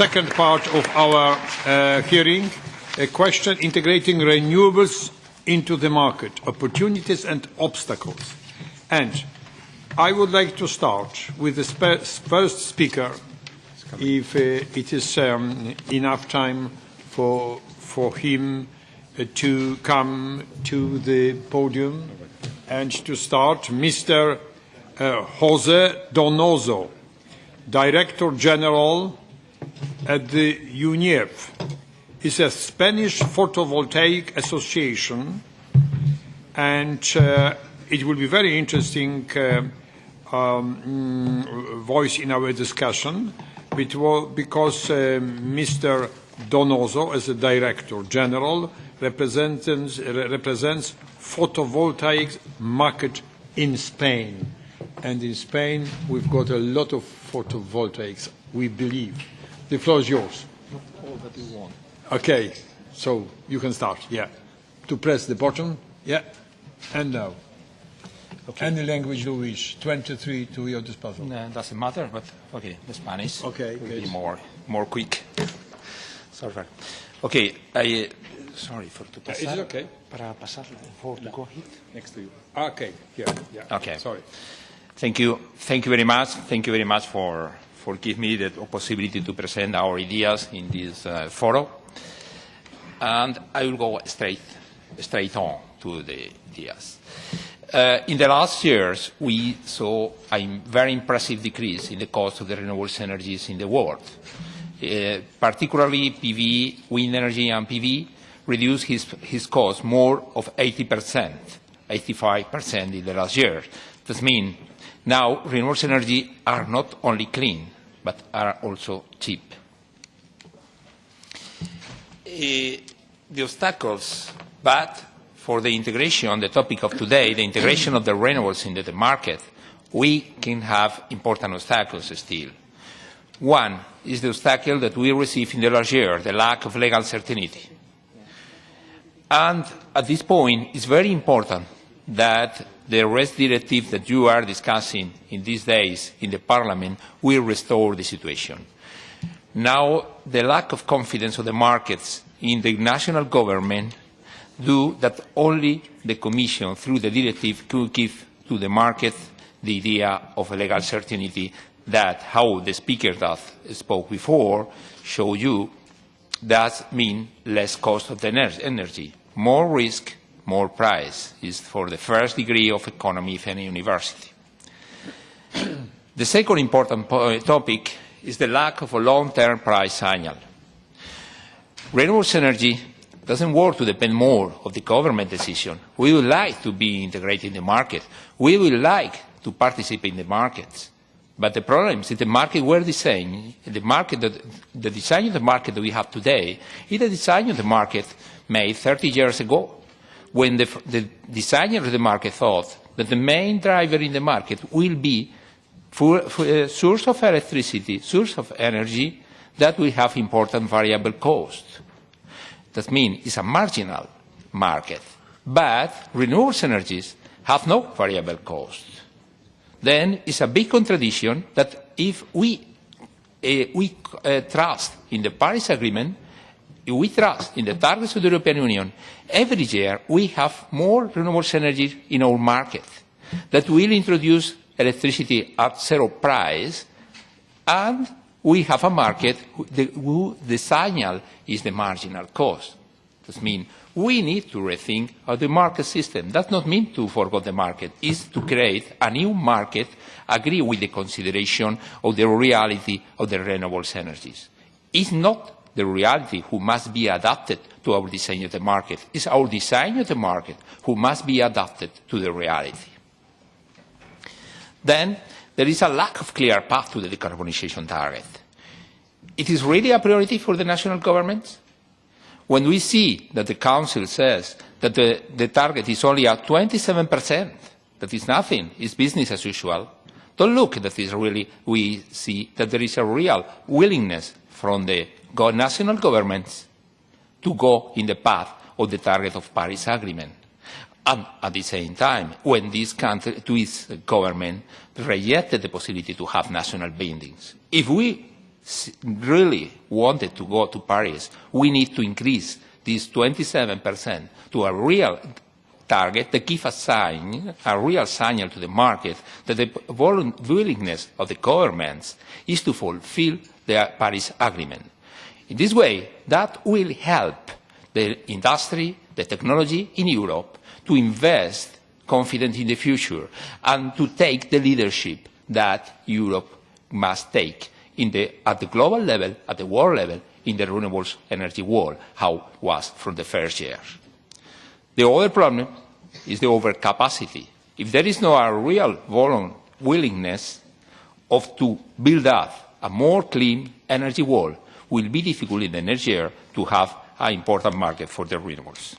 second part of our hearing, a question integrating renewables into the market, opportunities and obstacles. And I would like to start with the first speaker, if it is enough time for him to come to the podium and to start. Mr. José Donoso, Director General at the UNEF. It's a Spanish Photovoltaic Association, and it will be very interesting voice in our discussion because Mr. Donoso, as a Director General, represents photovoltaic market in Spain. And in Spain, we've got a lot of photovoltaics, we believe. The floor is yours. All that you want. Okay, so you can start, yeah. To press the button, yeah, and now. Okay. Any language you wish, 23 to your disposal. No, doesn't matter, but okay, the Spanish okay, will be more quick. Sorry. Okay, sorry for to pasar. Is it okay? Para pasar, for to go hit. Next to you. Okay, here, yeah. Okay. Sorry. Thank you very much. Thank you very much for giving me the possibility to present our ideas in this forum. And I will go straight on to the ideas. In the last years, we saw a very impressive decrease in the cost of the renewable energies in the world. Particularly PV, wind energy and PV reduced his cost more of 80%, 85% in the last year. That means now renewable energy are not only clean, but are also cheap. The obstacles, but for the integration, the topic of today, the integration of the renewables into the market, we can have important obstacles still. One is the obstacle that we received in the last year, the lack of legal certainty. And at this point, it's very important that the REST directive that you are discussing in these days in the Parliament will restore the situation. Now, the lack of confidence of the markets in the national government do that only the Commission, through the directive, could give to the market the idea of a legal certainty that, how the speaker that spoke before showed you, does mean less cost of the energy, more risk, more price, is for the first degree of economy of any university. The second important topic is the lack of a long-term price signal. Renewable energy doesn't work to depend more on the government decision. We would like to be integrated in the market. We would like to participate in the markets. But the problem is that the market we're designing, the design of the market that we have today, is the design of the market made 30 years ago, when the designer of the market thought that the main driver in the market will be for a source of electricity, source of energy, that will have important variable cost. That means it's a marginal market. But renewable energies have no variable cost. Then it's a big contradiction that if we trust in the Paris Agreement, if we trust in the targets of the European Union, every year we have more renewable energy in our market that will introduce electricity at zero price, and we have a market whose the signal is the marginal cost. That means we need to rethink the market system. That does not mean to forget the market. It's to create a new market, agree with the consideration of the reality of the renewable energies. It's not the reality who must be adapted to our design of the market. It's our design of the market who must be adapted to the reality. Then there is a lack of clear path to the decarbonization target. It is really a priority for the national governments? When we see that the Council says that the target is only at 27%, that is nothing, it's business as usual, don't look at this really, we see that there is a real willingness from the national governments to go in the path of the target of Paris Agreement. And at the same time, when this country, to its government, rejected the possibility to have national bindings. If we really wanted to go to Paris, we need to increase this 27% to a real target that gives a real signal to the market that the willingness of the governments is to fulfill the Paris Agreement. In this way, that will help the industry, the technology in Europe to invest confident in the future and to take the leadership that Europe must take at the global level, at the world level, in the renewables energy world, how it was from the first year. The other problem is the overcapacity. If there is no real willingness to build up a more clean energy world, it will be difficult in the next year to have an important market for the renewables.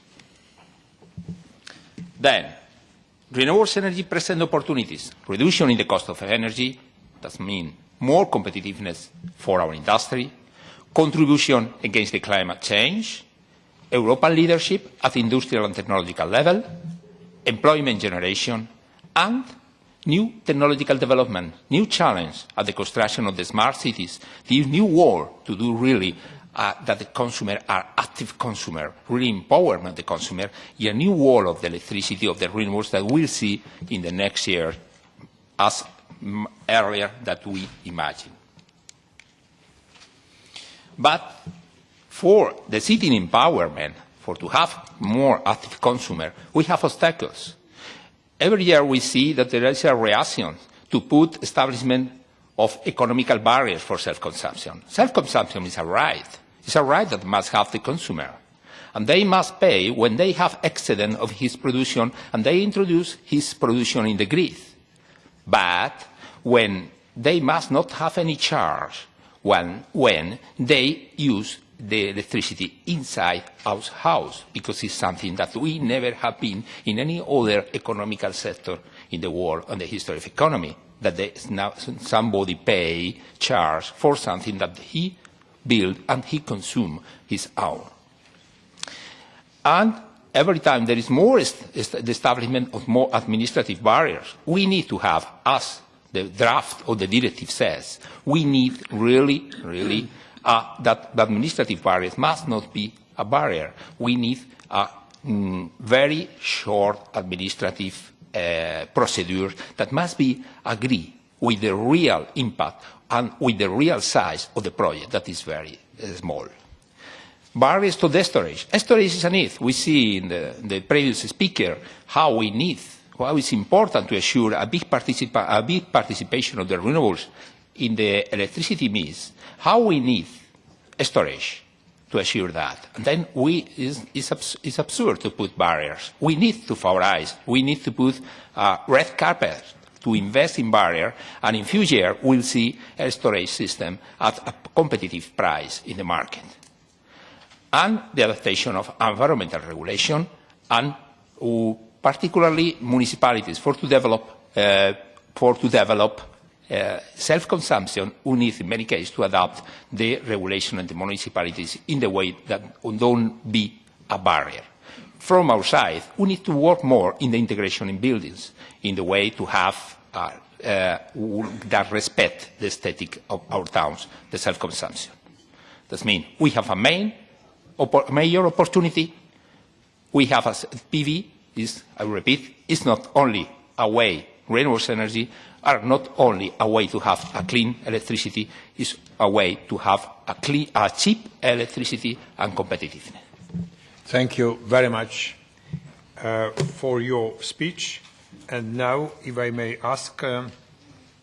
Then, renewables energy present opportunities, reduction in the cost of energy, that means more competitiveness for our industry, contribution against the climate change, European leadership at industrial and technological level, employment generation, and new technological development, new challenge at the construction of the smart cities, the new work to do really that the consumer are active consumer, really empowerment the consumer, and a new world of the electricity, of the renewables that we'll see in the next year as earlier than we imagine. But for the city empowerment, to have more active consumer, we have obstacles. Every year we see that there is a reaction to put establishment of economical barriers for self-consumption. Self-consumption is a right. It's a right that must have the consumer. And they must pay when they have excedent of his production and they introduce his production in the grid. But when they must not have any charge when they use the electricity inside our house, because it's something that we never have been in any other economical sector in the world on the history of economy, that now somebody pay charge for something that he build and he consume his own. And every time there is more the establishment of more administrative barriers, we need to have, as the draft of the directive says, we need really that the administrative barriers must not be a barrier. We need a very short administrative procedure that must be agreed with the real impact and with the real size of the project that is very small. Barriers to the storage. Storage is a need. We see in the previous speaker how it's important to assure a big participation of the renewables in the electricity mix, how we need storage to assure that. And then it's absurd to put barriers. We need to favorize. We need to put red carpet to invest in barrier, and in few years we'll see a storage system at a competitive price in the market. And the adaptation of environmental regulation, and particularly municipalities for to develop self-consumption, we need in many cases to adapt the regulation and the municipalities in the way that don't be a barrier. From our side, we need to work more in the integration in buildings, in the way to have that respect the aesthetic of our towns, the self-consumption. That means we have a major opportunity. We have a PV, I repeat, is not only a way, renewable energy are not only a way to have a clean electricity, it's a way to have a cheap electricity and competitiveness. Thank you very much for your speech. And now, if I may ask